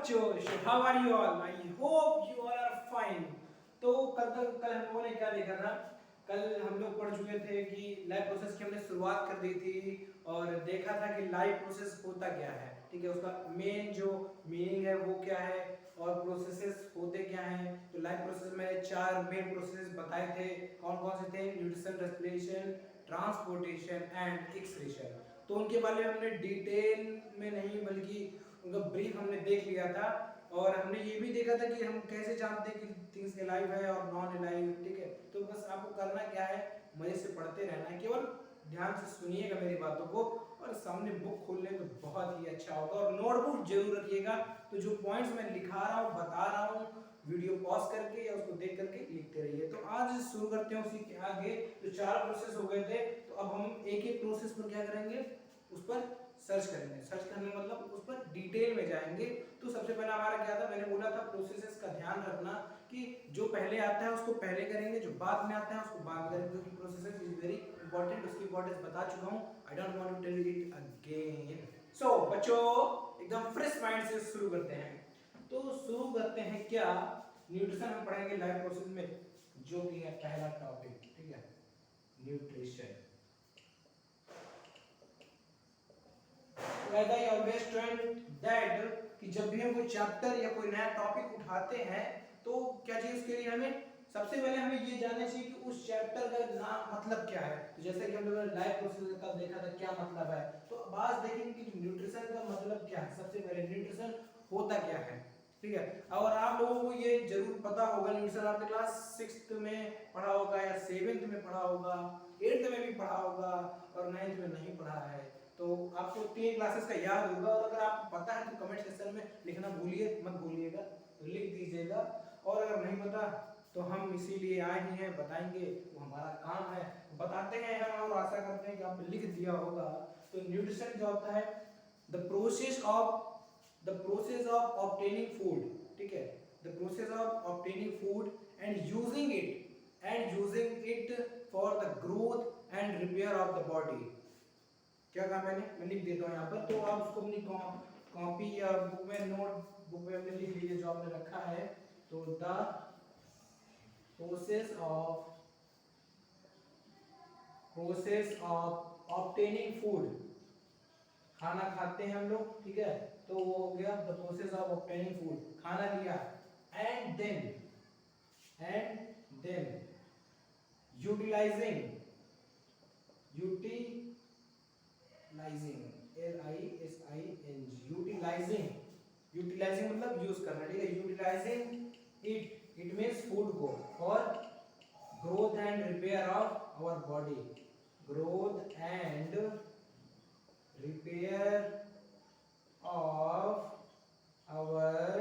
बच्चों, how are you all? I hope you all are fine. तो कल हम लोगों ने क्या देखा था? कल हम लोग पढ़ चुके थे कि लाइव प्रोसेस की हमने शुरुआत कर दी थी और देखा था कि लाइव प्रोसेस होता क्या है। ठीक है, उसका मेन जो मीनिंग है वो क्या है और प्रोसेसेस होते क्या हैं। तो लाइव प्रोसेस में 4 मेन प्रोसेस बताए थे। कौन कौन से थे? Nutrition, respiration, transportation and excretion. तो उनके बारे में हमने डिटेल में नहीं बल्कि उनका ब्रीफ हमने देख लिया था और हमने ये भी देखा था कि हम कैसे जानते हैं कि थिंग्स अलाइव है और नॉन अलाइव। ठीक है, तो बस आपको करना क्या है, मजे से पढ़ते रहना है, केवल ध्यान से सुनिएगा मेरी बातों को और सामने बुक खोल लें तो बहुत ही अच्छा होगा। और नोटबुक जरूर रखिएगा। तो जो पॉइंट्स मैं लिखा रहा हूँ, बता रहा हूँ, वीडियो पॉज करके या उसको देख करके लिखते रहिए। तो आज शुरू करते हैं उसी के आगे। तो 4 प्रोसेस हो गए थे, तो अब हम एक एक प्रोसेस पर क्या करेंगे, उस पर सर्च करेंगे। सर्च करने मतलब उस पर डिटेल में जाएंगे। तो सबसे पहला हमारा क्या था? मैंने बोला था प्रोसेसेस का ध्यान रखना कि जो पहले आता है उसको पहले करेंगे, जो बाद में आता है उसको बाद में करेंगे, क्योंकि प्रोसेसेस इज वेरी इंपॉर्टेंट। उसकी इंपॉर्टेंस बता चुका हूं, I don't want to tell you it again. So बच्चों, एकदम फ्रेश माइंड से शुरू करते हैं। तो शुरू करते हैं क्या, न्यूट्रिशन हम पढ़ेंगे लाइव प्रोसेस में, जो कि है पहला टॉपिक। ठीक है, nutrition. As I always tell that कि जब भी हम कोई चैप्टर या कोई नया टॉपिक उठाते हैं तो क्या चाहिए उसके लिए हमें? सबसे पहले हमें ये जानना चाहिए कि उस चैप्टर का नाम मतलब क्या है। तो जैसे कि हम लोगों ने लाइव प्रोसेस का देखा था क्या मतलब है, तो अब आज देखेंगे कि न्यूट्रिशन का मतलब क्या है। सबसे पहले न्यूट्रिशन होता क्या है। ठीक है, और आप लोगों को ये जरूर पता होगा, न्यूट्रिशन आपने क्लास 6th में पढ़ा होगा या 7th में पढ़ा होगा, 8th में भी पढ़ा होगा और 9th में नहीं पढ़ा है। तो आपको 3 क्लासेस का याद होगा और अगर आपको पता है तो कमेंट सेक्शन में लिखना मत भूलिएगा, तो लिख दीजिएगा। और अगर नहीं पता तो हम इसीलिए आए ही हैं, बताएंगे, वो हमारा काम है, बताते हैं हम और आशा करते हैं कि आपने लिख दिया होगा। तो न्यूट्रिशन क्या होता है? The process of obtaining food. ठीक है, the process of obtaining food and using it for the growth and repair of the body. क्या कहा मैंने? मैं लिख देता हूँ यहाँ पर, तो आप उसको अपनी कॉपी या बुक में बुक में अपने लिख लीजिए जो आपने रखा है। तो the process of obtaining food, खाना खाते हैं हम लोग। ठीक है, तो वो हो गया the process of obtaining food, खाना लिया। एंड देन यूटिलाइजिंग यूटिलाइजिंग मतलब यूज करना। ठीक है, यूटिलाइजिंग इट मींस फूड को for growth and repair of our body, growth and repair of our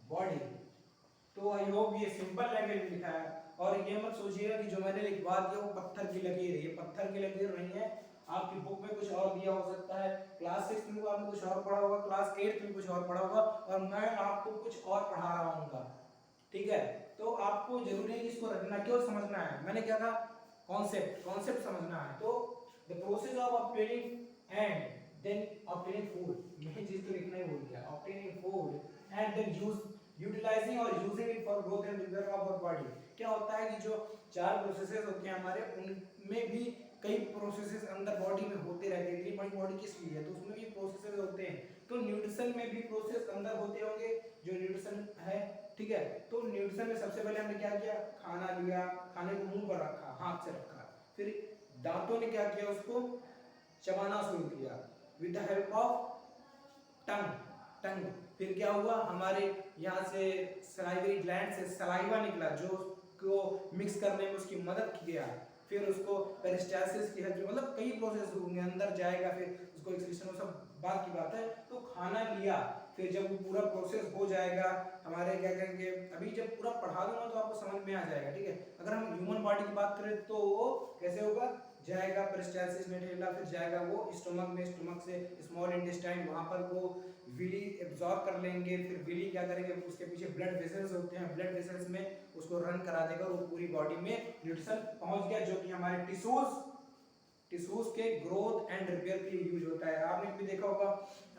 body. तो आई होप ये सिंपल लैंग्वेज में लिखा है और ये मत सोचिएगा कि जो मैंने लिखवा दिया वो पत्थर की लकीर है। ये पत्थर की लकीर नहीं है, आपकी बुक में कुछ और दिया हो सकता है। क्लास 6 में आपने कुछ और पढ़ा होगा, क्लास 8 में कुछ और पढ़ा होगा और मैं आपको कुछ और पढ़ा रहा हूँ। ठीक है, तो आपको जरूरी है कि इसको रखना, क्यों समझना है। मैंने क्या कहा? कॉन्सेप्ट समझना है। तो the process of obtaining and then obtaining food, मैं चीज तो लिखना ही भूल गया। Obtaining food and then utilising और using it for growth and repair of our body. क्या होता है कि जो 4 प्रोसेसेस होते हैं हमारे, उनमें भी कई प्रोसेसेस अंदर बॉडी में होते रहते हैं। इतनी बड़ी बॉडी किस लिए है, तो उसमें भी प्रोसेसेस होते हैं। तो न्यूट्रिशन में भी प्रोसेस अंदर होते होंगे जो न्यूट्रिशन है। ठीक है, तो न्यूट्रिशन में सबसे पहले हमने क्या किया? खाना लिया, खाने को मुंह पर रखा, हाथ से रखा, फिर दांतों ने क्या किया? उसको चबाना शुरू किया with the help of tongue. फिर क्या हुआ? हमारे यहाँ से सलाइवरी ग्लैंड से सलाइवा निकला जो उसको मिक्स करने में उसकी मदद किया। फिर उसको पेरिस्टालसिस की हेल्प, मतलब कई प्रोसेस होंगे, अंदर जाएगा, फिर उसको एक्सक्रीशन, सब बात की बात है। तो खाना लिया, फिर जब वो पूरा प्रोसेस हो जाएगा हमारे, क्या करेंगे, अभी जब पूरा पढ़ा दूंगा तो आपको समझ में आ जाएगा। ठीक है, अगर हम ह्यूमन बॉडी की बात करें तो वो कैसे होगा? जाएगा पेरिस्टालसिस में ठेला, फिर जाएगा वो स्टमक में, स्टमक से स्मॉल इंटेस्टाइन, वहां पर वो विली एब्जॉर्ब कर लेंगे। फिर विली क्या करेंगे? उसके पीछे ब्लड वेसल्स होते हैं, ब्लड वेसल्स में उसको रन करा देगा और वो पूरी बॉडी में न्यूट्रिशन पहुंच गया, जो कि हमारे टिश्यूज के ग्रोथ एंड रिपेयर के लिए यूज होता है। आपने भी देखा होगा,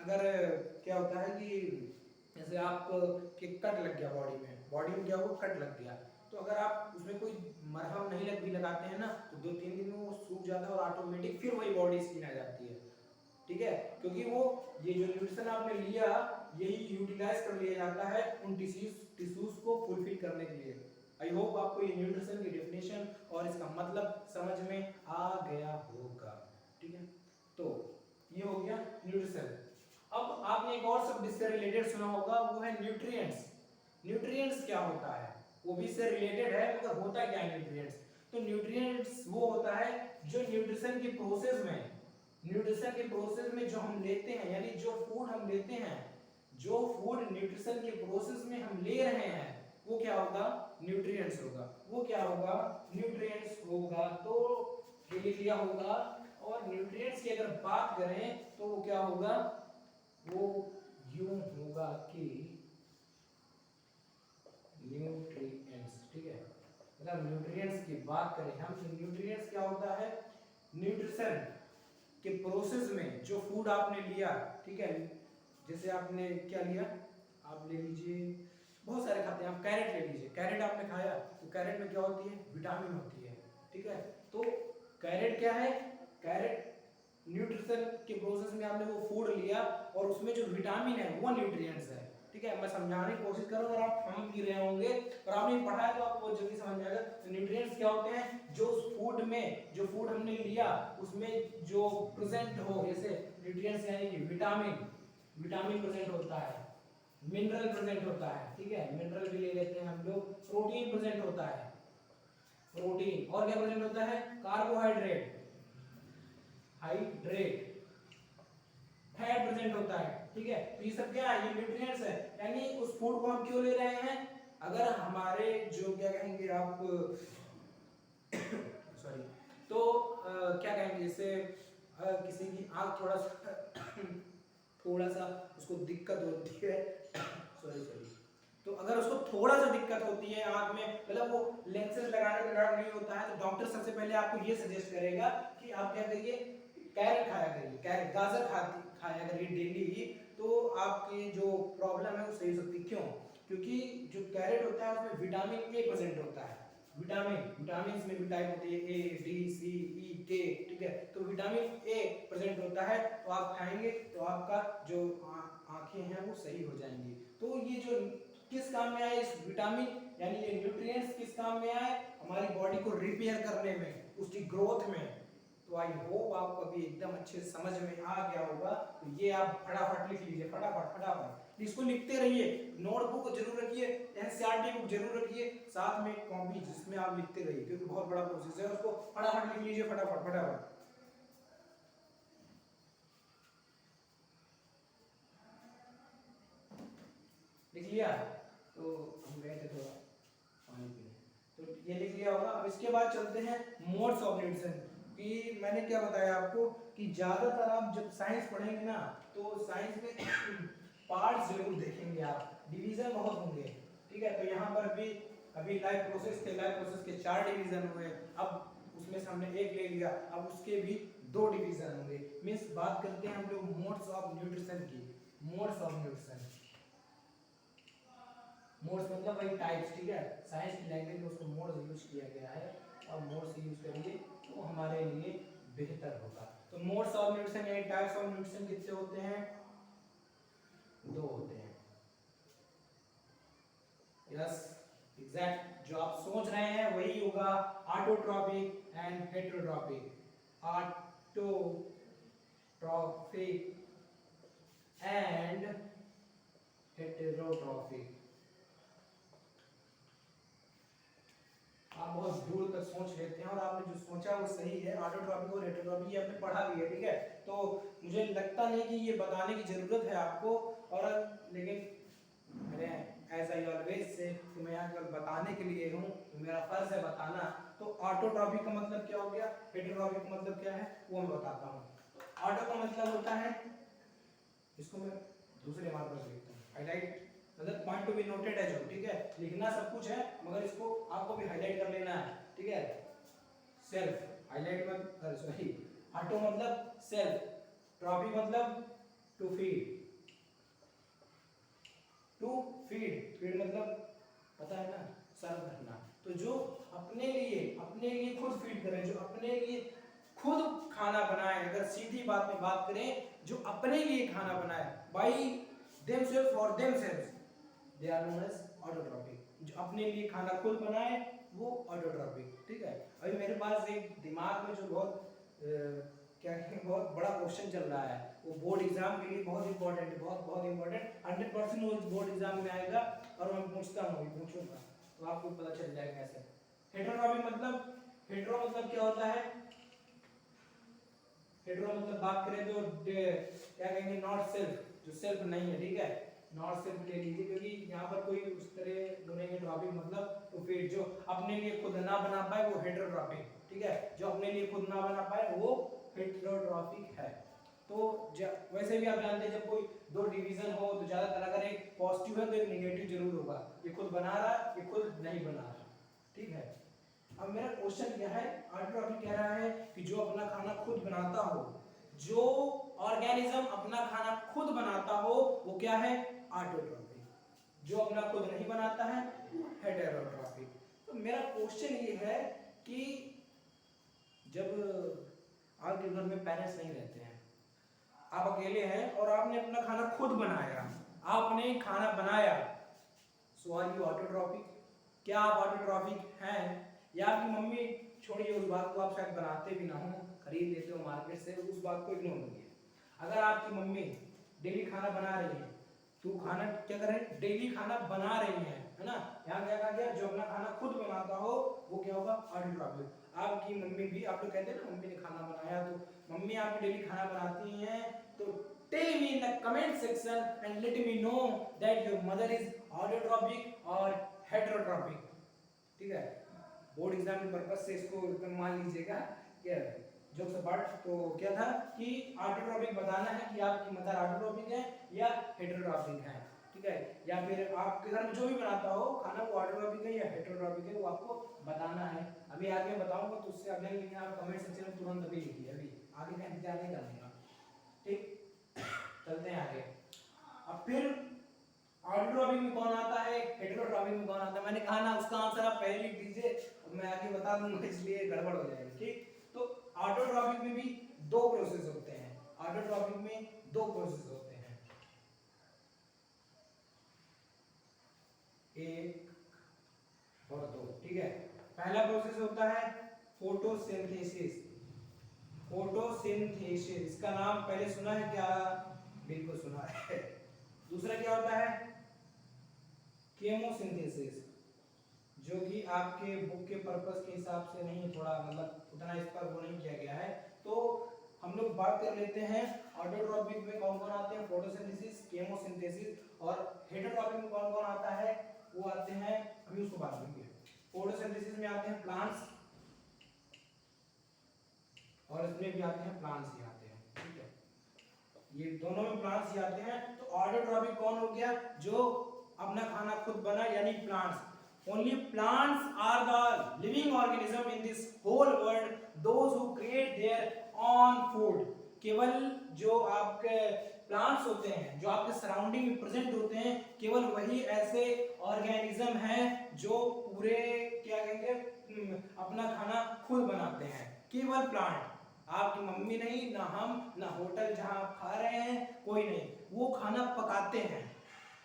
अगर क्या होता है कि जैसे आप के कट लग गया बॉडी में क्या हुआ, कट लग गया, तो अगर आप उसमें कोई मरहम नहीं भी लगाते हैं ना, तो 2-3 दिन में वो सूख जाता है और ऑटोमेटिक फिर वही बॉडी स्किन आ जाती है। ठीक है, क्योंकि वो ये जो न्यूट्रिशन आपने लिया यही यूटिलाइज कर लिया जाता है उन टिश्यूज को फुलफिल करने के लिए। आई होप आपको ये न्यूट्रिशन की डेफिनेशन और इसका मतलब समझ में आ गया होगा। ठीक है, तो ये हो गया न्यूट्रिशन। अब आपने एक और शब्द इससे रिलेटेड सुना होगा, वो है न्यूट्रिएंट्स। न्यूट्रिएंट्स क्या होता है, वो भी इससे रिलेटेड है, मगर होता क्या है न्यूट्रिएंट्स? तो न्यूट्रिएंट्स वो होता है जो न्यूट्रिशन की प्रोसेस में, न्यूट्रिशन के प्रोसेस में जो हम लेते हैं, यानी जो फूड हम लेते हैं, जो फूड न्यूट्रिशन के प्रोसेस में हम ले रहे हैं, वो क्या होगा, न्यूट्रिएंट्स होगा। वो क्या होगा, न्यूट्रिएंट्स होगा। तो ये लिख लिया होगा। और न्यूट्रिएंट्स की अगर बात करें तो वो क्या होगा, वो यूं होगा कि न्यूट्रिएंट्स। ठीक है, मतलब न्यूट्रिएंट्स की बात करें हम, तो न्यूट्रिएंट्स क्या होता है, न्यूट्रिशन के प्रोसेस में जो फूड आपने लिया। ठीक है, जैसे आपने क्या लिया, आप ले लीजिए, बहुत सारे खाते हैं आप, कैरेट ले लीजिए, कैरेट आपने खाया तो कैरेट में क्या होती है, विटामिन होती है। ठीक है, तो कैरेट क्या है, कैरेट न्यूट्रिशन के प्रोसेस में आपने वो फूड लिया और उसमें जो विटामिन है वो न्यूट्रिएंट्स है। ठीक है, मैं समझाने की कोशिश कर रहा हूँ, अगर आप समझ भी रहे होंगे और आपने पढ़ा है तो आपको जल्दी समझ में आएगा। तो न्यूट्रिएंट्स क्या होते हैं, जो उस फूड में, जो फूड हमने लिया उसमें जो प्रेजेंट हो, जैसे न्यूट्रिएंट्स यानी कि विटामिन, विटामिन प्रेजेंट होता है, मिनरल प्रेजेंट होता है। ठीक है, मिनरल भी ले लेते हैं हम लोग, प्रोटीन प्रेजेंट होता है, प्रोटीन, और क्या प्रेजेंट होता है, कार्बोहाइड्रेट, हाइड्रेट, फैट प्रेजेंट होता है। ठीक है, तो ये सब क्या है, ये न्यूट्रिएंट्स है। यानी उस फूड को हम क्यों ले रहे हैं, अगर हमारे जो क्या कहेंगे आप सॉरी, तो क्या कहेंगे, जैसे किसी की आंख थोड़ा सा थोड़ा सा उसको दिक्कत होती है सॉरी, तो अगर उसको थोड़ा सा दिक्कत होती है आंख में, मतलब वो लेंसेज लगाने का डर नहीं होता है, तो डॉक्टर सबसे पहले आपको ये सजेस्ट करेगा कि आप क्या करिए, कैरेट खाया करिए, कैरेट, गाजर खाया करिए डेली, तो आपकी जो प्रॉब्लम है वो सही हो सकती है। क्यों, क्योंकि जो कैरेट होता है उसमें विटामिन ए प्रेजेंट होता है। विटामिन में भी टाइप होती है, ए बी सी ई के। ठीक है, तो विटामिन ए प्रेजेंट होता है, तो आप खाएंगे तो आपका जो आंखें हैं वो सही हो जाएंगी। तो ये जो किस काम में आए, इस विटामिन यानी ये न्यूट्रिएंट्स किस काम में आए, हमारी बॉडी को रिपेयर करने में, उसकी ग्रोथ में। तो आई होप आपको अभी एकदम अच्छे से समझ में आ गया होगा। तो ये आप फटाफट लिख लीजिए, फटाफट इसको लिखते रहिए, नोटबुक जरूर रखिए, एनसीईआरटी बुक जरूर रखिए, साथ में एक कॉपी जिसमें आप लिखते रहिए, क्योंकि बहुत बड़ा प्रोसेस है, उसको फटाफट लिख लीजिए, फटाफट। लिख लिया, तो हम गए थे थोड़ा पानी पीने, तो ये लिख लिया होगा। अब इसके बाद चलते हैं मोड्स ऑफ न्यूट्रिशन, कि मैंने क्या बताया आपको कि ज्यादातर आप जब साइंस पढ़ेंगे ना, तो साइंस में पार्ट्स जरूर देखेंगे आप, डिवीजन बहुत होंगे। ठीक है, तो यहाँ पर भी अभी लाइफ प्रोसेस थे, लाइफ प्रोसेस के 4 डिवीजन हुए, अब उसमें से हमने एक ले लिया, अब उसके भी 2 डिवीजन होंगे। मींस बात करते हैं हम लोग मोड्स ऑफ न्यूट्रिशन की, मोड्स ऑफ न्यूट्रिशन, मोड्स मतलब वही टाइप्स। ठीक है, साइंस की लैंग्वेज में उसको मोड्स यूज किया गया है, और मोड्स यूज करिए तो हमारे लिए बेहतर होगा। तो मोड्स ऑफ न्यूट्रिशन यानी टाइप्स ऑफ न्यूट्रिशन कितने होते हैं, 2 होते हैं। यस, एग्जैक्ट, जो आप सोच रहे हैं वही होगा, autotrophic and heterotrophic. Autotrophic and heterotrophic. आप बहुत दूर तक सोच लेते हैं और आपने जो सोचा वो सही है, ऑटोट्रॉपिक और हेटेरोट्रॉपिक ये आपने पढ़ा भी है। ठीक है, तो मुझे लगता नहीं कि ये बताने की जरूरत है आपको, और लेकिन मैंने एज आई ऑलवेज से कि मैं यहाँ केवल बताने के लिए हूँ, तो मेरा फर्ज है बताना। तो ऑटोट्रॉपिक का मतलब क्या हो गया, हेटेरोट्रॉपिक का मतलब क्या है, वो मैं बताता हूँ। ऑटो का मतलब होता है, इसको मैं दूसरे मार्कर से लिखता हूँ, हाईलाइट, मतलब पॉइंट टू बी नोटेड है जो। ठीक है, लिखना सब कुछ है, मगर इसको आपको भी हाईलाइट कर लेना है। ठीक है, सेल्फ हाईलाइट में, सॉरी, ऑटो मतलब सेल्फ, ट्रॉफी मतलब to feed, to feed, feed मतलब पता है ना, सर्व करना। तो जो अपने लिए खुद फीड करें, जो अपने लिए खुद खाना बनाए, अगर सीधी बात में बात करें, जो अपने लिए खाना बनाए by themselves for themselves, they are known as autotrophic. जो अपने लिए खाना खुद बनाए वो ऑटोट्रॉपिक, ठीक है। अभी मेरे पास एक दिमाग में जो बहुत क्या है, बहुत बड़ा क्वेश्चन चल रहा है, वो बोर्ड एग्जाम के लिए बहुत इंपॉर्टेंट है, बहुत इंपॉर्टेंट, 100% वो बोर्ड एग्जाम में आएगा और मैं पूछूंगा तो आपको पता चल जाएगा कैसे। हेटेरोट्रॉपिक मतलब क्या होता है? हेटेरो मतलब बात करें तो क्या कहेंगे, नॉट सेल्फ, जो सेल्फ नहीं है, ठीक है, नॉट सेल्फ ले लीजिए, क्योंकि यहाँ पर कोई उस तरह बोलेंगे ट्रॉपिक मतलब तो फिर जो अपने लिए खुद ना बना पाए वो हेटेरोट्रॉपिक, ठीक है, जो अपने लिए खुद ना बना पाए वो हेटेरोट्रॉपिक है। तो वैसे भी आप जानते हैं जब कोई दो डिवीजन हो तो ज्यादातर अगर एक पॉजिटिव है तो एक नेगेटिव जरूर होगा, ये खुद बना रहा है, ये खुद नहीं बना रहा, ठीक है। अब मेरा क्वेश्चन क्या है, ऑटोट्रॉपिक कह रहा है कि जो अपना खाना खुद बनाता हो, जो ऑर्गेनिज्म अपना खाना खुद बनाता हो वो क्या है, ऑटोट्रॉपिक। जो अपना खुद नहीं बनाता है हेटेरोट्रॉपिक। तो मेरा क्वेश्चन ये है कि जब आपके घर में पेरेंट्स नहीं रहते हैं, आप अकेले हैं और आपने अपना खाना खुद बनाया, आपने खाना बनाया, सो आर यू ऑटोट्रॉपिक? क्या आप ऑटोट्रॉपिक हैं? या आपकी मम्मी, छोड़िए उस बात को, आप शायद बनाते भी ना हो, खरीद लेते हो मार्केट से, उस बात को इग्नोर करिए। अगर आपकी मम्मी डेली खाना बना रही है तो खाना क्या कर रहे हैं, डेली खाना बना रही है ना, यहाँ क्या कहा गया, जो अपना खाना खुद बनाता हो वो क्या होगा, ऑटोट्रॉपिक। आपकी मम्मी भी, आप लोग कहते हैं ना मम्मी ने खाना बनाया, तो मम्मी आपकी डेली खाना बनाती हैं, तो tell me in the comment section and let me know that your mother is autotropic or heterotropic, ठीक है। बोर्ड एग्जाम के पर्पस से इसको मान लीजिएगा, क्या जो पार्ट तो क्या था कि ऑटोट्रॉपिक बताना है कि आपकी मदर ऑटोट्रॉपिक है या हेटेरोट्रॉपिक है, ठीक है, या फिर आपके घर में जो भी बनाता हो खाना वो ऑटोट्रॉपिक है या हेटेरोट्रॉपिक है, वो आपको बताना है। अभी आगे बताऊंगा तो उससे अगले लिखना आप कमेंट सेक्शन में तुरंत अभी लिखिए, अभी आगे का इंतजार नहीं करने का, ठीक। चलते हैं आगे। अब फिर ऑटोट्रॉपिक में कौन आता है, हेटेरोट्रॉपिक में कौन आता है? मैंने कहा ना उसका आंसर आप पहले लिख दीजिए, मैं आगे बता दूंगा इसलिए गड़बड़ हो जाएगी, ठीक। तो ऑटोट्रॉपिक में भी दो प्रोसेस होते हैं, ऑटोट्रॉपिक में दो प्रोसेस होते हैं, एक और दो, ठीक है। पहला प्रोसेस होता है फोटोसिंथेसिस, फोटोसिंथेसिस, इसका नाम पहले सुना है क्या? बिल्कुल सुना है। दूसरा क्या होता है, केमोसिंथेसिस, जो कि आपके बुक के पर्पस के हिसाब से नहीं, थोड़ा मतलब उतना इस पर वो नहीं किया गया है, तो हम लोग बात कर लेते हैं ऑटोट्रॉपिक में कौन कौन आते हैं, फोटोसिंथेसिस, केमोसिंथेसिस, और हेटेरोट्रॉपिक में कौन कौन आता है, वो आते हैं, अभी उसको बात करेंगे। फोटोसिंथेसिस में आते हैं प्लांट्स और इसमें भी आते हैं प्लांट्स ही आते हैं, ठीक है, ये दोनों में प्लांट्स ही आते हैं। तो ऑटोट्रॉपिक कौन हो गया, जो अपना खाना खुद बना, यानी plants. Only plants are the living organism in this whole world, those who create their own food. केवल जो आपके प्लांट्स होते हैं, जो आपके सराउंडिंग में प्रेजेंट होते हैं, केवल वही ऐसे ऑर्गेनिज्म हैं जो पूरे क्या कहेंगे अपना खाना खुद बनाते हैं, केवल प्लांट। आपकी मम्मी नहीं, ना हम, ना होटल जहां आप खा रहे हैं, कोई नहीं, वो खाना पकाते हैं।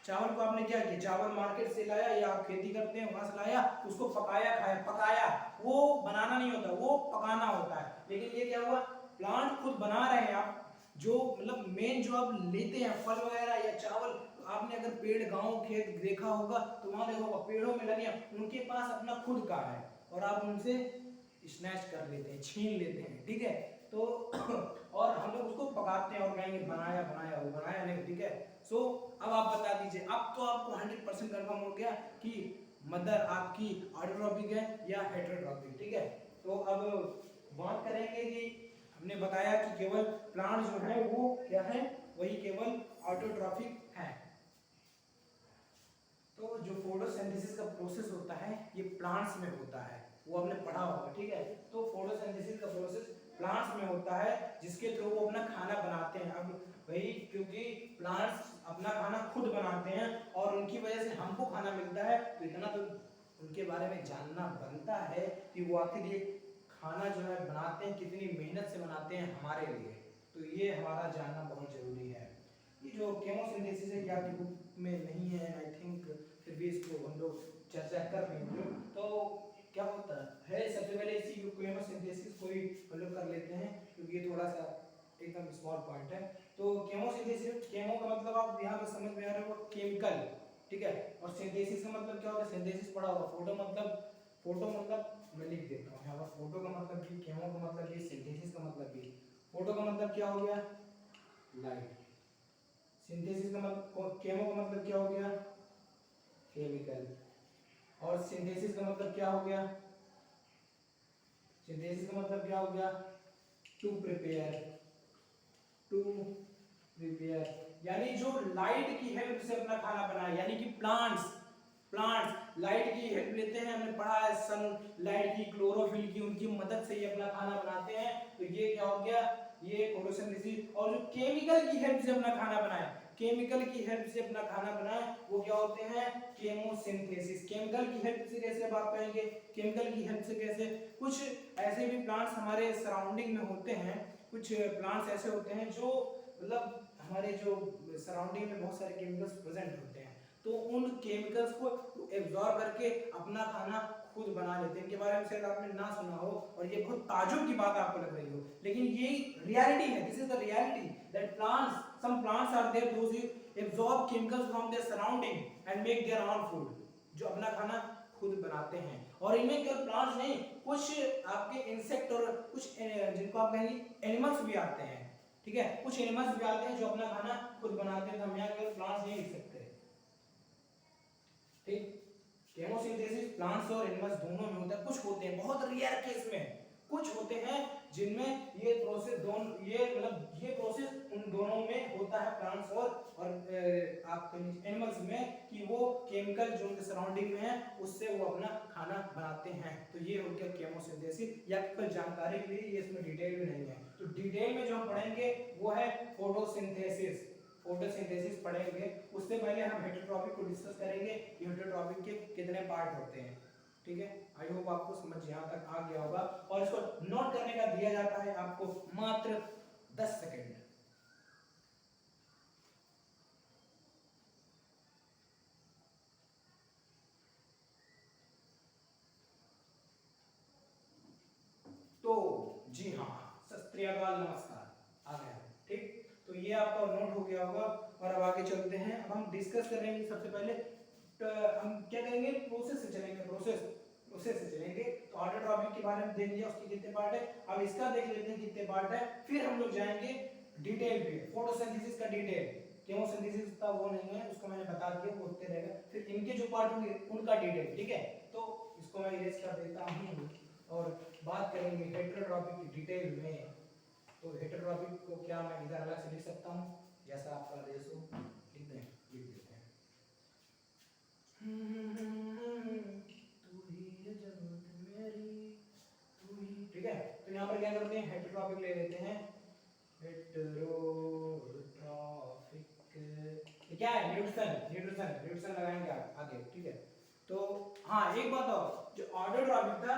चावल को आपने क्या किया, चावल मार्केट से लाया या आप खेती करते हैं वहां से लाया, उसको पकाया, खाया, पकाया, वो बनाना नहीं होता, वो पकाना होता है। लेकिन ये क्या हुआ, प्लांट खुद बना रहे हैं आप, जो मतलब मेन जो आप लेते हैं फल वगैरह या चावल, आपने अगर पेड़ गांव खेत देखा होगा तो वहां देखा होगा पेड़ों में लगे हैं, उनके पास अपना खुद का है और आप उनसे स्नैच कर लेते हैं, छीन लेते हैं, ठीक है। तो और हम लोग उसको पकाते हैं और कहेंगे बनाया बनाया, वो बनाया नहीं, ठीक है। सो अब आप बता दीजिए, अब तो आपको 100% कंफर्म हो गया कि मदर आपकी ऑटोट्रॉपिक है या हेटेरोट्रॉपिक, ठीक है। तो अब बात करेंगे कि हमने बताया कि केवल प्लांट जो है वो क्या है, वही केवल ऑटोट्रॉपिक है। तो जो फोटोसिंथेसिस का प्रोसेस होता है ये प्लांट्स में होता है, वो आपने पढ़ा होगा, ठीक है। तो फोटोसिंथेसिस का प्रोसेस प्लांट्स में होता है, जिसके थ्रू वो अपना खाना बनाते हैं। अब वही, क्योंकि प्लांट्स अपना खाना खुद बनाते हैं और उनकी वजह से हमको खाना मिलता है, तो इतना तो उनके बारे में जानना बनता है कि वो आखिर ये खाना जो है बनाते हैं कितनी मेहनत से बनाते हैं हमारे लिए। तो ये हमारा जानना बहुत जरूरी है। ये जो केमोसिंथेसिस है, ये आपकी बुक में नहीं है आई थिंक, फिर भी इसको हम लोग चर्चा कर लेंगे। तो क्या होता है, सबसे पहले इसी केमोसिंथेसिस को ही हम लोग कर लेते हैं क्योंकि ये थोड़ा सा एकदम स्मॉल पॉइंट है। तो केमोसिंथेसिस, केमो का मतलब आप यहाँ पे समझ में आ रहा है वो केमिकल, ठीक है, और सिंथेसिस का मतलब क्या होता है, सिंथेसिस पढ़ा होगा। फोटो मतलब मैं लिख देता हूँ यहाँ पर, फोटो का मतलब भी, केमो का मतलब भी, सिंथेसिस का मतलब भी। फोटो का मतलब क्या हो गया, लाइट। सिंथेसिस का मतलब, केमो का मतलब क्या हो गया, केमिकल। और सिंथेसिस का मतलब क्या हो गया, सिंथेसिस का मतलब क्या हो गया, टू प्रिपेयर, टू प्रिपेयर, यानी जो लाइट की हेल्प से अपना खाना बनाए, यानी कि प्लांट्स लाइट की हेल्प लेते हैं, हमने पढ़ा है सन लाइट की, क्लोरोफिल की, उनकी मदद से ये अपना खाना बनाते हैं। तो ये क्या हो गया, ये फोटोसिंथेसिस। और जो केमिकल की हेल्प से अपना खाना बनाए, केमिकल की हेल्प से अपना खाना बनाए, वो क्या होते हैं, केमोसिंथेसिस। केमिकल की हेल्प से कैसे, अब आप कहेंगे केमिकल की हेल्प से कैसे, कुछ ऐसे भी प्लांट्स हमारे सराउंडिंग में होते हैं, कुछ प्लांट्स ऐसे होते हैं जो मतलब हमारे जो सराउंडिंग में बहुत सारे केमिकल्स प्रेजेंट होते हैं, तो उन केमिकल्स को एब्जॉर्ब करके अपना खाना खुद बना लेते हैं। इनके बारे में शायद आपने ना सुना हो और ये बहुत ताजुब की बात आपको लग रही हो, लेकिन ये रियलिटी है। This is the reality that plants, some plants are there those who absorb chemicals from their surrounding and make their own food, जो अपना खाना खुद बनाते हैं। और इनमें केवल प्लांट्स नहीं, कुछ आपके इंसेक्ट और कुछ जिनको आप कहेंगे एनिमल्स भी आते हैं, ठीक है, कुछ एनिमल्स भी आते हैं जो अपना खाना खुद बनाते हैं। तो हम यहाँ केवल प्लांट्स नहीं लिख सकते, ठीक। केमोसिंथेसिस प्लांट्स और एनिमल्स दोनों में होता है, कुछ होते हैं बहुत रेयर केस में, कुछ होते हैं जिनमें ये प्रोसेस दोनों, ये मतलब ये प्रोसेस उन दोनों में होता है, प्लांट्स और आप एनिमल्स में, कि वो केमिकल जो उनके सराउंडिंग में है उससे वो अपना खाना बनाते हैं। तो ये हो गया केमोसिंथेसिस। या केवल जानकारी के लिए, ये इसमें डिटेल में नहीं है। तो डिटेल में जो हम पढ़ेंगे वो है फोटोसिंथेसिस, फोटोसिंथेसिस पढ़ेंगे। उससे पहले हम हेटेरोट्रॉपिक को डिस्कस करेंगे, ये हेटेरोट्रॉपिक के कितने पार्ट होते हैं, ठीक है। आई होप आपको समझ यहाँ तक आ गया होगा। और इसको नोट करने का दिया जाता है आपको मात्र 10 सेकंड। तो जी हाँ, सत श्री अकाल, नमस्कार, आ गया, ठीक। तो ये आपका नोट हो गया होगा। और अब आगे चलते हैं। अब हम डिस्कस करेंगे सबसे पहले, हम क्या करेंगे, प्रोसेस से चलेंगे, प्रोसेस से चलेंगे। तो ऑटोट्रॉपिक के बारे में देख लिया, उसके कितने पार्ट है, अब इसका देख लेते हैं कितने पार्ट है। फिर हम लोग जाएंगे डिटेल पे, फोटोसिंथेसिस का डिटेल, केमोसिंथेसिस का वो नहीं है, उसको मैंने बता दिया, वो होते रहेगा। फिर इनके जो पार्ट होंगे उनका डिटेल, ठीक है। तो इसको मैं इरेज कर देता हूं और बात करेंगे हेटेरोट्रॉपिक की डिटेल में। तो हेटेरोट्रॉपिक को क्या मैं इधर अलग से लिख सकता हूं, जैसा आपका आदेश हो, लिख देते हैं। तू ही है जन्नत मेरी, तू ही, ठीक है। तो यहाँ पर क्या करते हैं, हेटेरोट्रॉपिक ले लेते हैं, हेटेरोट्रॉपिक क्या है, न्यूट्रिशन लगाएंगे आप आगे, ठीक है। तो हाँ, एक बात और, जो ऑटोट्रॉपिक था,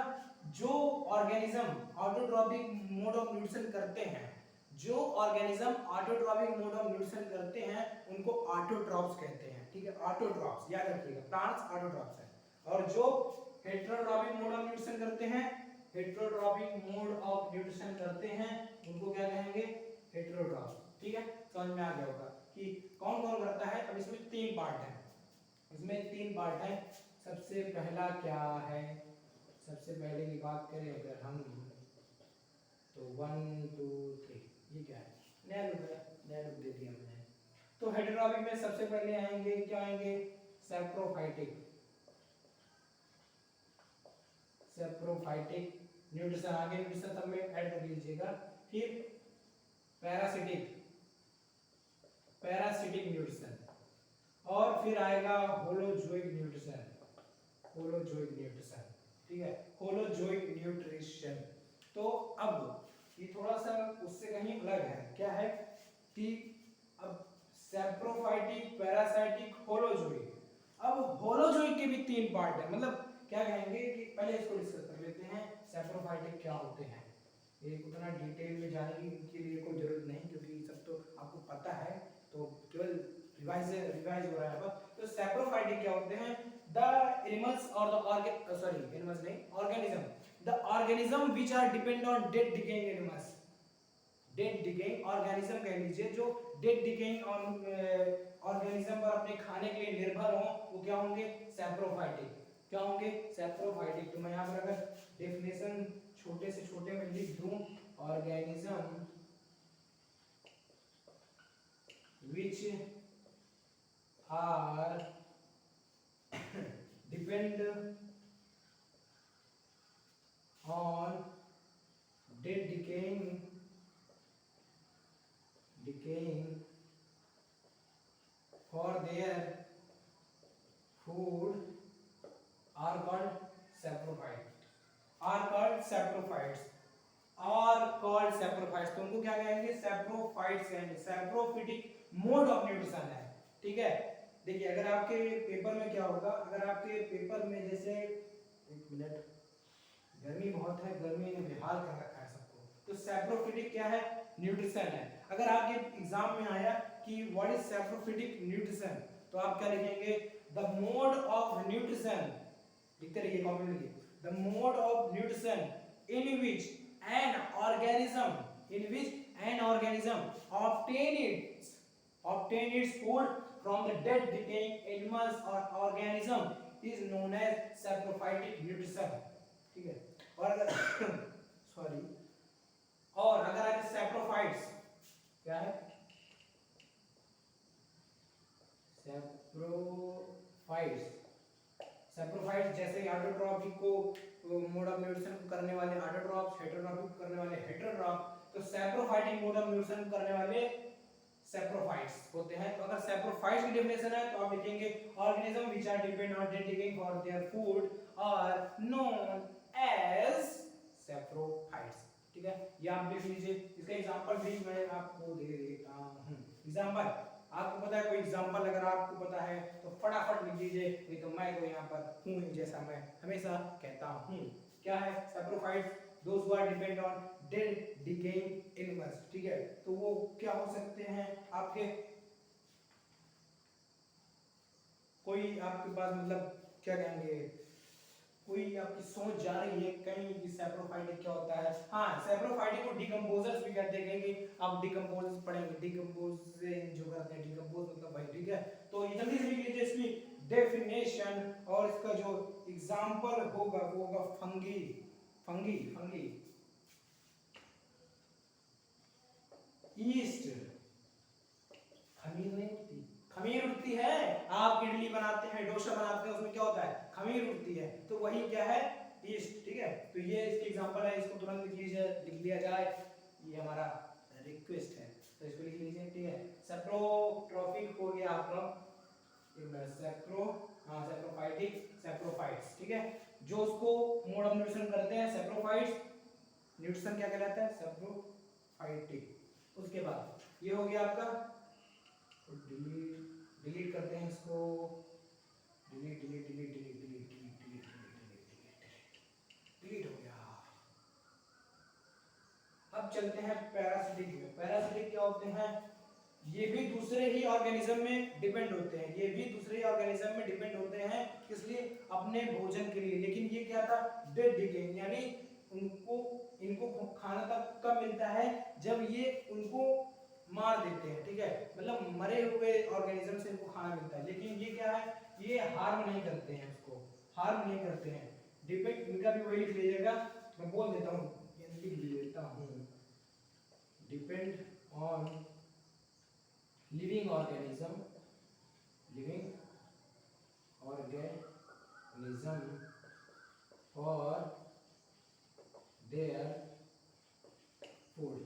जो organism autotrophic mode of nutrition करते हैं, जो organism autotrophic mode of nutrition करते हैं उनको ऑटोट्रॉप्स कहते हैं, ठीक है। ऑटोट्रॉप्स याद रखिएगा, प्लांट्स ऑटोट्रॉप्स है। और जो हेटेरोट्रॉपिक मोड ऑफ न्यूट्रिशन करते हैं, हेटेरोट्रॉपिक मोड ऑफ न्यूट्रिशन करते हैं उनको क्या कहेंगे, हेटेरोट्रॉप्स, ठीक है। समझ में आ गया होगा कि कौन कौन करता है। अब इसमें 3 पार्ट है, इसमें 3 पार्ट है। सबसे पहला क्या है, सबसे पहले की बात करें अगर हम, तो 1 2 3, ये क्या है, नया लुक है, नया लुक दे दिया मैंने। तो हेटेरोट्रॉपिक में सबसे पहले आएंगे, क्या आएंगे, सैप्रोफाइटिक, सैप्रोफाइटिक न्यूट्रिशन, आगे न्यूट्रिशन सब में ऐड कर लीजिएगा। फिर पैरासिटिक, पैरासिटिक न्यूट्रिशन, और फिर आएगा होलोजोइक न्यूट्रिशन, होलोजोइक न्यूट्रिशन, ठीक है, होलोजोइक न्यूट्रिशन। तो अब ये थोड़ा सा उससे कहीं अलग है, क्या है कि अब सैप्रोफाइटिक, पैरासाइटिक, होलोजोइक। अब होलोजोइक के भी 3 पार्ट है, मतलब क्या कहेंगे कि पहले इसको डिस्कस कर लेते हैं सैप्रोफाइटिक क्या होते हैं। ये उतना डिटेल में जाने के लिए कोई जरूरत नहीं, क्योंकि सब तो आपको पता है, तो केवल रिवाइज हो रहा है अब। तो सैप्रोफाइटिक क्या होते हैं? द एनिमल्स और द एनिमल्स नहीं, organism, the organism which are depend on dead decaying animals. Dead decaying organism कह लीजिए, जो डेड डिकेइंग ऑर्गेनिज्म पर अपने खाने के लिए निर्भर हो, वो क्या होंगे? सैप्रोफाइटिक। क्या होंगे? सैप्रोफाइटिक। तो मैं यहाँ पर अगर डेफिनेशन छोटे से छोटे में लिख दूं, organism which are depend on dead decaying for their food are called saprophytes। are called saprophytes। तो उनको क्या कहेंगे? सैप्रोफाइट्स कहेंगे। सैप्रोफिटिक मोड ऑफ न्यूट्रिशन है, ठीक है। देखिए अगर आपके पेपर में क्या होगा, अगर आपके पेपर में जैसे, एक मिनट, गर्मी बहुत है, गर्मी ने बेहाल कर रखा है सबको। तो सैप्रोफिटिक क्या है? न्यूट्रिशन है। अगर आपके एग्जाम में आया कि व्हाट इज सैप्रोफिटिक न्यूट्रिशन, तो आप क्या लिखेंगे? द मोड ऑफ न्यूट्रिशन, लिखते रहिए, कमेंट में लिखिए, the mode of nutrition in which an organism obtain its food from the dead decaying animals or organism is known as saprophytic nutrition, ठीक है। और अगर सॉरी और अगर आगे सैप्रोफाइट्स क्या है? सैप्रोफाइट्स जैसे ऑटोट्रॉपिक को मोड ऑफ न्यूट्रिशन करने वाले ऑटोट्रॉप्स, हेटेरोट्रॉपिक करने वाले हेटेरोट्रॉप, तो सैप्रोफाइटिक मोड ऑफ न्यूट्रिशन करने वाले सैप्रोफाइट्स होते हैं। तो अगर सैप्रोफाइट्स की डेफिनेशन है तो आप लिखेंगे organism which are depend on dead decaying for their food are known as saprophytes, ठीक है। ये आप देख लीजिए, इसका एग्जांपल भी मैं आपको दे देता हूं। एग्जांपल आपको पता है, कोई एग्जांपल अगर आपको पता है तो फटाफट लिख दीजिए, नहीं तो मैं तो यहाँ पर हूँ जैसा मैं हमेशा कहता हूँ। क्या है? Saprophytes those who are depend on dead decaying animals, ठीक है। तो वो क्या हो सकते हैं आपके? कोई आपके पास मतलब क्या कहेंगे, कोई आपकी सोच जा रही है कहीं कि सैप्रोफाइटिक क्या होता है? हाँ, सैप्रोफाइटिक को डिकम्पोजर्स भी कहते हैं, कि आप डिकम्पोजर्स पढ़ेंगे, डिकम्पोजिंग जो करते हैं, डिकम्पोज मतलब भाई, ठीक है। तो ये जल्दी से लिख लीजिए इसकी डेफिनेशन, और इसका जो एग्जांपल होगा वो होगा फंगी। फंगी फंगी ईस्ट, खमीर नहीं उठती, खमीर उठती है। आप इडली बनाते हैं, डोसा बनाते हैं, उसमें क्या होता है? खमीर उठती है। तो वही क्या है? ईस्ट, ठीक है। तो ये इसकी एग्जांपल है, इसको तुरंत लिख लिया जाए, ये हमारा रिक्वेस्ट है, तो इसको लिख लीजिए, ठीक है। सैप्रोट्रॉपिक हो गया आपका, सैप्रोफाइटिक, सैप्रोफाइट्स, ठीक है। जो उसको मोड ऑफ न्यूट्रिशन करते हैं सैप्रोफाइट्स, न्यूट्रिशन क्या कहलाता है? सैप्रोफाइटिक। उसके बाद ये हो गया आपका, डिलीट करते हैं इसको, delete delete delete delete delete delete delete delete हो गया। अब चलते हैं पैरासिटिक में। पैरासिटिक क्या होते हैं? ये भी दूसरे ही ऑर्गेनिज्म में डिपेंड होते हैं, ये भी दूसरे ही ऑर्गेनिज्म में डिपेंड होते हैं, किस लिए? अपने भोजन के लिए। लेकिन ये क्या था? डेड डिकेइंग, यानी इनको खाना तब कब मिलता है? जब ये उनको मार देते हैं, ठीक है। मतलब मरे हुए ऑर्गेनिज्म से इनको खाना मिलता है। लेकिन ये क्या है? ये हार्म नहीं करते हैं, उसको हार्म नहीं करते हैं। डिपेंड, इनका भी वही लिख लीजिएगा, मैं बोल देता हूँ, लिख लेता हूँ, depend on living organism for their food,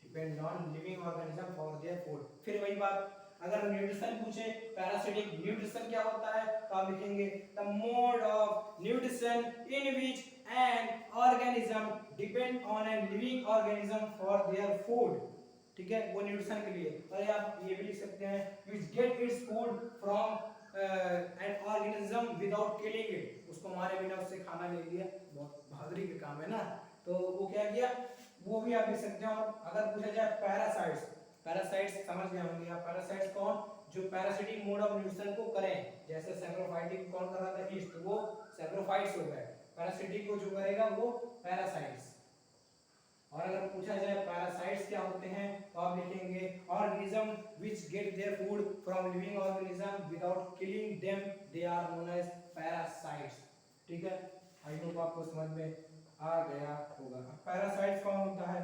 depend on living organism for their food। फिर वही बात, अगर न्यूट्रिशन पूछे, पैरासिटिक न्यूट्रिशन क्या होता है, तो आप लिखेंगे the mode of nutrition in which an organism depend on an living organism for their food, ठीक है, वो न्यूट्रिशन के लिए। और आप ये भी लिख सकते हैं which get its food from an organism without killing it, उसको मारे बिना उससे खाना ले लिया, बहुत बहादुरी का काम है ना। तो वो क्या किया, वो भी आप लिख सकते हैं। और अगर पूछा जाए पैरासाइट्स, पैरासाइट्स समझ गए होंगे आप। पैरासाइट्स कौन, जो पैरासिटिक मोड ऑफ न्यूट्रिशन को करें, जैसे सैप्रोफाइटिक कौन कर रहा था ईस्ट, वो सैप्रोफाइट्स हो गए। पैरासिटिक को जो करेगा वो पैरासाइट्स। और अगर पूछा जाए पैरासाइट्स क्या होते हैं, तो आप लिखेंगे organism which get their food from living organism without killing them, they are known as parasites. ठीक है, आई होप आपको समझ में आ गया होगा। पैरासाइट्स कौन होता है,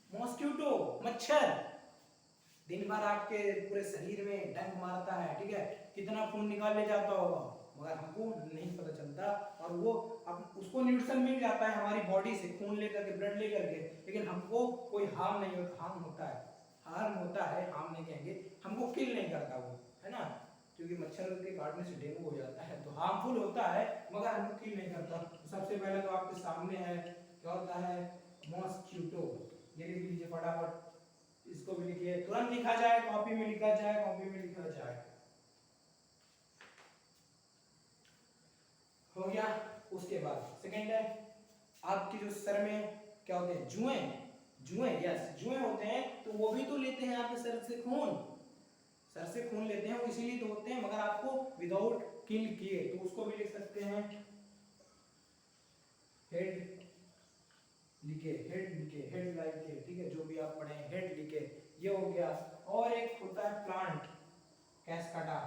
मॉस्किटो, मच्छर, दिन भर आपके पूरे शरीर में डंक मारता है, ठीक है, कितना खून निकाल ले जाता होगा, मगर हमको नहीं पता चलता। और वो अब उसको न्यूट्रिशन मिल जाता है हमारी बॉडी से, खून लेकर के, ब्लड लेकर के, लेकिन हमको कोई हार्म नहीं होता। हार्म होता है, हार्म होता है, हार्म नहीं कहेंगे, हमको किल नहीं करता वो, है ना, क्योंकि मच्छर के काटने से डेंगू हो जाता है, तो हार्मफुल होता है मगर हमको किल नहीं करता। तो सबसे पहले तो आपके सामने है, क्या होता है, मॉस्किटो। ये लिख लीजिए फटाफट, इसको भी लिखिए, तुरंत लिखा जाए, कॉपी में लिखा जाए, कॉपी में लिखा जाए। हो गया। उसके बाद सेकंड है, आपके जो सर में क्या होते हैं, जुएं, जुएं, यस जुएं होते हैं, तो वो भी तो लेते हैं आपके सर से खून, सर से खून लेते हैं, वो इसीलिए तो होते हैं, मगर आपको विदाउट किल किए, तो उसको भी लिख सकते हैं हेड लिखे, हेड लिखे, हेड लाइक के, ठीक है, जो भी आप पढ़े हेड लिखे, ये हो गया। और एक होता है प्लांट, कैस्काडा।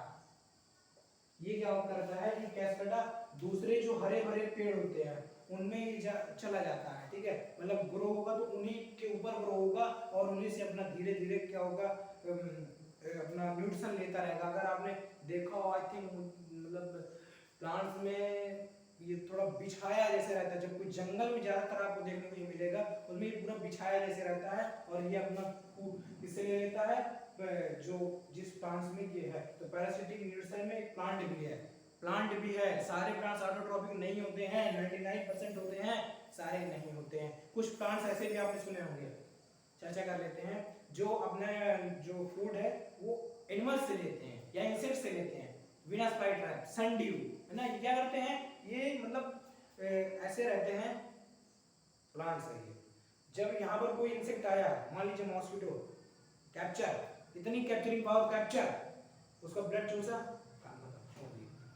ये क्या करता है, ये कैस्काडा दूसरे जो हरे भरे पेड़ होते हैं उनमें चला जाता है, ठीक है, मतलब ग्रो होगा तो उन्हीं के ऊपर ग्रो होगा और उन्हीं से अपना धीरे धीरे क्या होगा, अपना न्यूट्रिशन लेता रहेगा। अगर आपने देखा हो, आई थिंक, मतलब प्लांट्स में ये थोड़ा बिछाया जैसे रहता है, जब कोई जंगल में ज्यादातर आपको देखने को ये मिलेगा, उसमें ये पूरा बिछाया जैसे रहता है, और ये अपना किससे ले लेता है, जो जिस प्लांट्स में ये है। तो पैरासिटिक न्यूट्रिशन में एक प्लांट भी है, प्लांट भी है। सारे प्लांट्स ऑटोट्रॉपिक नहीं होते हैं, 99% होते हैं, सारे नहीं होते हैं। कुछ प्लांट्स ऐसे भी आपने सुने होंगे, चर्चा कर लेते हैं, जो अपने जो फूड है वो एनिमल्स से लेते हैं या इंसेक्ट से लेते हैं। वीनस फ्लाईट्रैप, सनड्यू, है ना, ये क्या करते हैं, ये मतलब ऐसे रहते हैं प्लांट्स है ये। जब यहाँ पर कोई इंसेक्ट आया, मान लीजिए मॉस्किटो, कैप्चर, इतनी कैप्चरिंग पावर, कैप्चर, उसका ब्लड चूसा,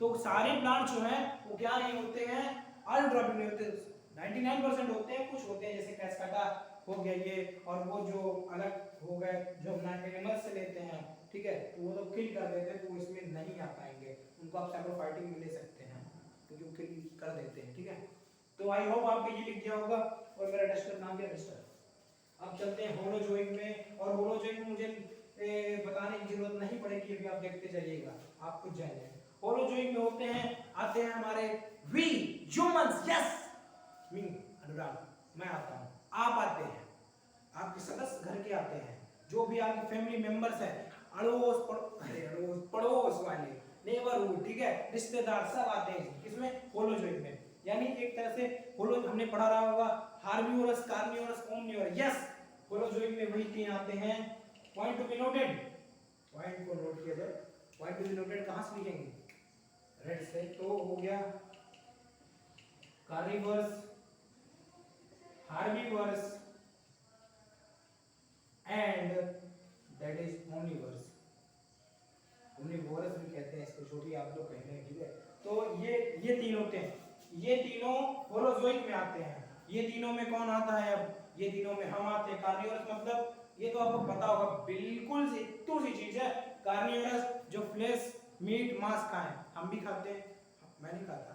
तो सारे प्लांट जो हैं वो क्या नहीं होते हैं, ऑटोट्रॉपिक नहीं होते, 99% होते हैं। कुछ होते हैं जैसे कैस्काडा हो गया ये, और वो जो अलग हो गए जो अपना एनिमल्स से लेते हैं, ठीक है, तो वो तो किल कर देते हैं, तो वो इसमें नहीं आ पाएंगे, उनको आप सैप्रोफाइटिक में ले सकते हैं क्योंकि वो किल कर देते हैं, ठीक है। तो आई होप आपको ये लिख गया होगा। और मेरा डस्टर नाम क्या, डस्टर। अब चलते हैं होलोजोइक में, और होलोजोइक में मुझे बताने की जरूरत नहीं पड़ेगी, अभी आप देखते जाइएगा, आप खुद जाएंगे। होलोजोइक में होते हैं, आते हैं हमारे वी ह्यूमंस, यस, मी अनुराग, मैं आता हूं, आप आते हैं, आपके सदस्य घर के आते हैं, जो भी आपके फैमिली मेंबर्स हैं, अड़ोस पड़ोस वाले, नेबरहुड, ठीक है, रिश्तेदार, सब आते हैं इसमें होलोजोइक में। यानी एक तरह से होलो हमने पढ़ा रहा होगा, हार्बिवोरस, कार्निवोरस, ओमनिवोरस, यस, होलोजोइक में वही तीन आते हैं। Point to be noted, point को नोट किया जाए, पॉइंट टू बी नोटेड कहां से लिखेंगे, रेड से। तो हो गया carnivorous, herbivorous and that is omnivorous. Omnivorous भी कहते हैं इसको, जो भी आप लोग कहते हैं, ठीक है। तो ये तीन होते हैं, ये तीनों होलोजोइक में आते हैं। ये तीनों में कौन आता है, अब ये तीनों में हम आते हैं। कार्निवोरस मतलब ये तो आपको पता होगा, बिल्कुल इतनी सी चीज है। कार्निवोरस जो फ्लेश, मीट, मांस खाएं, हम भी खाते हैं, मैं नहीं खाता,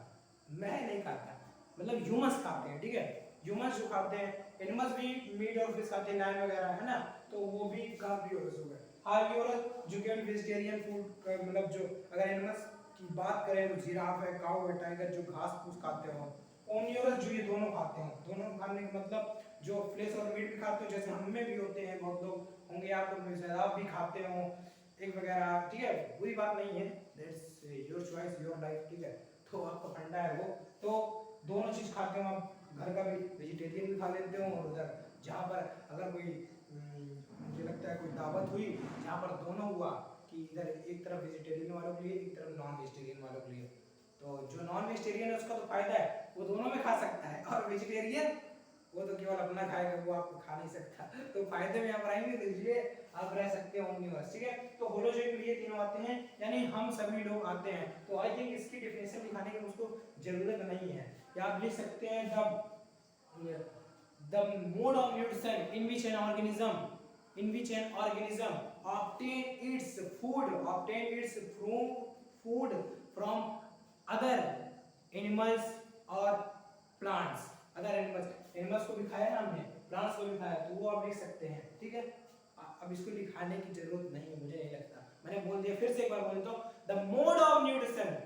मैं नहीं खाता, मतलब ह्यूमंस खाते हैं, ठीक है, ह्यूमंस जो खाते हैं, एनिमल्स भी मीट और फिश खाते हैं, लायन वगैरह, है ना, तो वो भी कार्निवोरस हो गए। हार्बिवोरस जो केवल वेजिटेरियन फूड, मतलब जो अगर एनिमल्स की बात करें तो जिराफ है, काऊ है, टाइगर, जो घास फूस खाते हो। ओमनिवोरस जो ये दोनों खाते हैं, दोनों खाने का मतलब जो फ्लेश और मीट भी खाते हो, जैसे हम में भी होते हैं, बहुत लोग होंगे आप लोग में से, आप भी खाते हो एक वगैरह, ठीक है, बुरी बात नहीं है, that's your choice, your life, ठीक है, तो आपका फंडा है वो। तो दोनों चीज खाते हो आप, घर का भी वेजिटेरियन भी खा लेते हो, और उधर जहाँ पर अगर कोई मुझे लगता है कोई दावत हुई जहाँ पर दोनों हुआ कि इधर एक तरफ वेजिटेरियन वालों के लिए, एक तरफ नॉन वेजिटेरियन वालों के लिए। तो जो नॉन वेजिटेरियन है उसका तो फायदा है, वो दोनों में खा सकता है, और वेजिटेरियन वो तो केवल अपना खाएगा, वो आपको खा नहीं सकता। तो फायदे में आप रहेंगे, तो इसलिए आप रह सकते हैं ओमनिवर्स, ठीक है। तो होलोजोइक में ये तीनों आते हैं, यानी हम सभी लोग आते हैं। तो आई थिंक इसकी डेफिनेशन दिखाने की मुझको जरूरत नहीं है, या आप लिख सकते हैं the mode of nutrition in which an organism obtain its food from other animals or plants। Other animals को भी खाया ना हमने, प्लांट्स को भी खाया, तो वो आप लिख सकते हैं, ठीक है। अब इसको लिखाने की जरूरत नहीं है, मुझे नहीं लगता, मैंने बोल दिया। फिर से एक बार बोल देता हूं, the mode of nutrition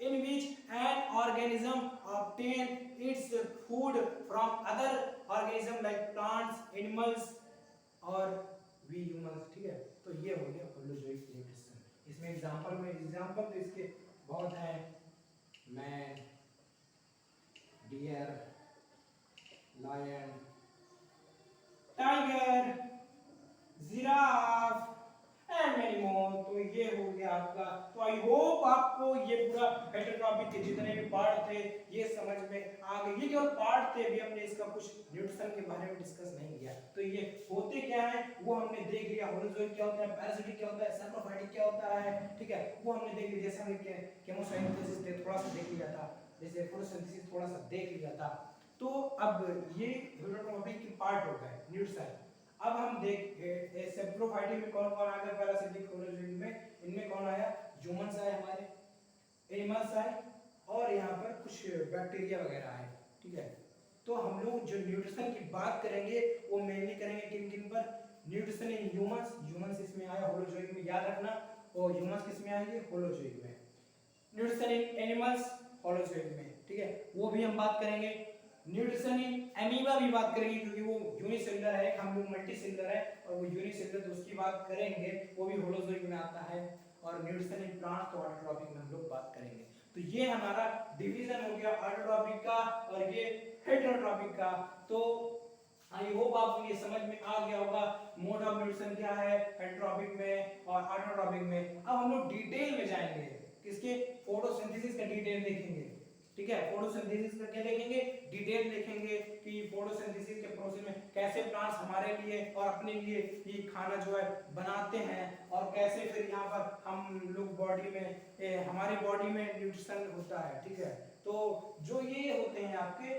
in which an organism obtain its food from other organism like plants, animals और we humans, ठीक है। तो ये हो गया होलोजोइक न्यूट्रिशन। इसमें एग्जांपल तो इसके बहुत हैं, man, deer, lion, tiger, giraffe and many more. तो ये हो गया आपका। तो आई होप आपको ये पूरा हेटेरोट्रॉफी के जितने भी पार्ट थे ये समझ में आ गए। ये केवल पार्ट थे, अभी हमने इसका कुछ न्यूट्रिशन के बारे में डिस्कस नहीं किया। तो ये होते क्या है वो हमने देख लिया, होलोजोइक क्या होता है, पैरासिटिक क्या होता है, सैप्रोफाइटिक क्या होता है, ठीक है, वो हमने देख लिया। जैसे हमने केमोसिंथेसिस थे थोड़ा सा देख लिया था, जैसे फोटोसिंथेसिस थोड़ा सा देख लिया था। तो अब ये हेटेरोट्रॉफी की पार्ट हो गए न्यूट्रिशन। अब हम देख सैप्रोफाइटिक में कौन कौन आ गया, पैरासिटिक, होलोजोइक में इनमें कौन आया, ह्यूमंस आए, हमारे एनिमल्स आए, और यहाँ पर कुछ बैक्टीरिया वगैरह आए, ठीक है। तो हम लोग जो न्यूट्रिशन की बात करेंगे वो मेनली करेंगे किन किन पर, न्यूट्रिशन इन ह्यूमंस इसमें आया होलोजोइक में, याद रखना, और ह्यूमंस किस में आएंगे, होलोजोइक में। न्यूट्रिशन इन एनिमल्स होलोजोइक में, ठीक है, वो भी हम बात करेंगे। न्यूट्रिशन इन एमीबा भी बात करेंगे, क्योंकि वो यूनिसेलुलर है, हम लोग मल्टीसेलुलर है, और वो यूनिसेलुलर, तो उसकी बात करेंगे, वो भी होलोजोइक में आता है। और न्यूट्रिशन इन प्लांट्स तो ऑटोट्रॉपिक में हम लोग बात करेंगे। तो ये हमारा डिवीजन हो गया ऑटोट्रॉपिक का और ये हेटेरोट्रॉपिक का। तो आई होप आपको ये समझ में आ गया होगा मोड ऑफ न्यूट्रिशन क्या है हेटेरोट्रॉपिक में और ऑटोट्रॉपिक में। अब हम लोग डिटेल में जाएंगे, किसके, फोटोसिंथेसिस का डिटेल देखेंगे, ठीक है। फोटोसिंथेसिस का क्या देखेंगे, डिटेल देखेंगे कि फोटोसिंथेसिस के प्रोसेस में कैसे प्लांट्स हमारे लिए और अपने लिए ये खाना जो है बनाते हैं, और कैसे फिर यहाँ पर हम लोग बॉडी में हमारी बॉडी में न्यूट्रिशन होता है, ठीक है। तो जो ये होते हैं आपके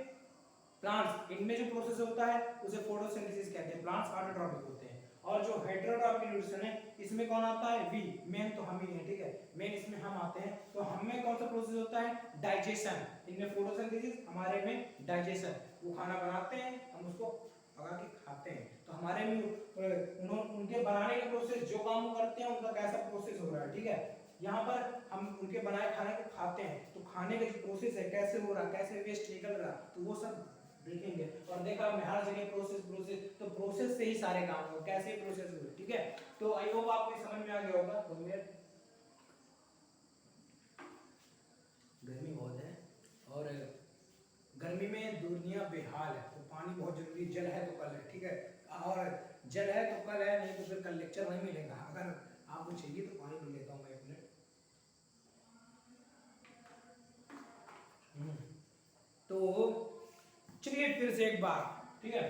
प्लांट्स, इनमें जो प्रोसेस होता है उसे फोटोसिंथेसिस कहते हैं, प्लांट्स ऑटोट्रॉपिक होते हैं। और जो हेटेरोट्रॉपिक न्यूट्रिशन है इसमें कौन आता है, वी, मेन तो हम ही हैं, ठीक है, मेन इसमें हम आते हैं। तो हम में कौन सा प्रोसेस होता है, डाइजेशन, इनमें फोटोसिंथेसिस, हमारे में डाइजेशन, वो खाना बनाते हैं हम उसको पका के खाते हैं। तो हमारे में उनके बनाने का प्रोसेस, जो काम वो करते हैं उनका कैसा प्रोसेस हो रहा है, ठीक है। यहाँ पर हम उनके बनाए खाने को खाते हैं, तो खाने का जो प्रोसेस है कैसे हो रहा, कैसे वेस्ट निकल रहा, तो वो सब देखेंगे। और देखा हमने हर जगह प्रोसेस, तो प्रोसेस से ही सारे काम हो, कैसे प्रोसेस हुए, ठीक है। तो आई होप आपको समझ में आ गया होगा। तो गर्मी बहुत है और गर्मी में दुनिया बेहाल है, तो पानी बहुत जरूरी, जल है तो कल है, ठीक है, और जल है तो कल है, नहीं तो फिर कल लेक्चर नहीं मिलेगा। अगर आपको चाहिए तो पानी पी लेता हूँ मैं एक मिनट। तो चलिए फिर से एक बार, ठीक है,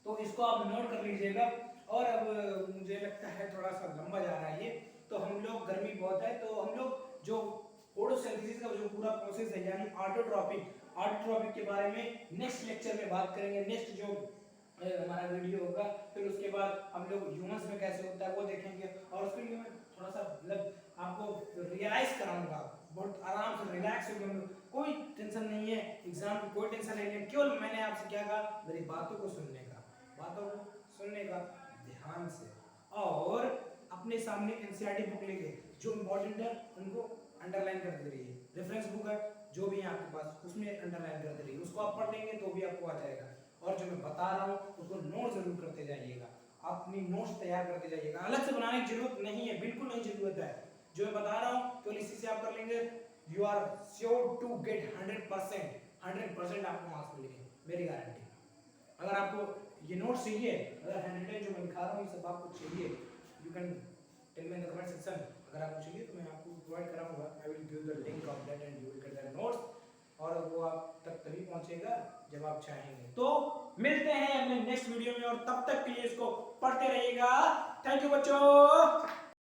तो इसको आप नोट कर लीजिएगा। और अब मुझे लगता है थोड़ा सा लंबा जा रहा है ये, तो हम लोग, गर्मी बहुत है, तो हम लोग जो फोटोसिंथेसिस का जो पूरा प्रोसेस है यानी ऑटोट्रॉपिक के बारे में नेक्स्ट लेक्चर में बात करेंगे, नेक्स्ट जो हमारा वीडियो होगा। फिर उसके बाद हम लोग ह्यूमंस में कैसे होता है वो देखेंगे, और उसके लिए मैं थोड़ा सा मतलब आपको रियलाइज कराऊंगा, बहुत आराम से रिलैक्स होकर हम लोग, कोई टेंशन नहीं है एग्जाम की, कोई टेंशन नहीं है, केवल मैंने आपसे क्या कहा, मेरी बातों को सुनने का, ध्यान से, और अपने सामने एनसीईआरटी बुक लेके जो इंपॉर्टेंट है उनको अंडरलाइन करते रहिए। रेफरेंस बुक है जो भी है आपके पास उसमें अंडरलाइन करते रहिए, उसको आप पढ़ लेंगे तो भी आपको आ जाएगा। और जो मैं बता रहा हूँ उसको नोट जरूर करते जाइएगा, अपनी नोट्स तैयार करते जाइएगा, अलग से बनाने की जरूरत नहीं है, बिल्कुल नहीं जरूरत है। जो मैं बता रहा हूँ तो इसी से आप कर लेंगे, you are sure to get 100% आपको मार्क्स मिलेंगे, मेरी गारंटी। अगर आपको ये नोट चाहिए, अगर हैंडरिटन जो मैं दिखा रहा हूँ ये सब आपको चाहिए, you can tell me in the comment section. अगर आपको चाहिए तो मैं आपको प्रोवाइड कराऊंगा, I will give the link of that and you will get that notes, और वो आप तक तभी पहुंचेगा जब आप चाहेंगे। तो मिलते हैं अपने नेक्स्ट वीडियो में, और तब तक के लिए इसको पढ़ते रहिएगा। थैंक यू बच्चों।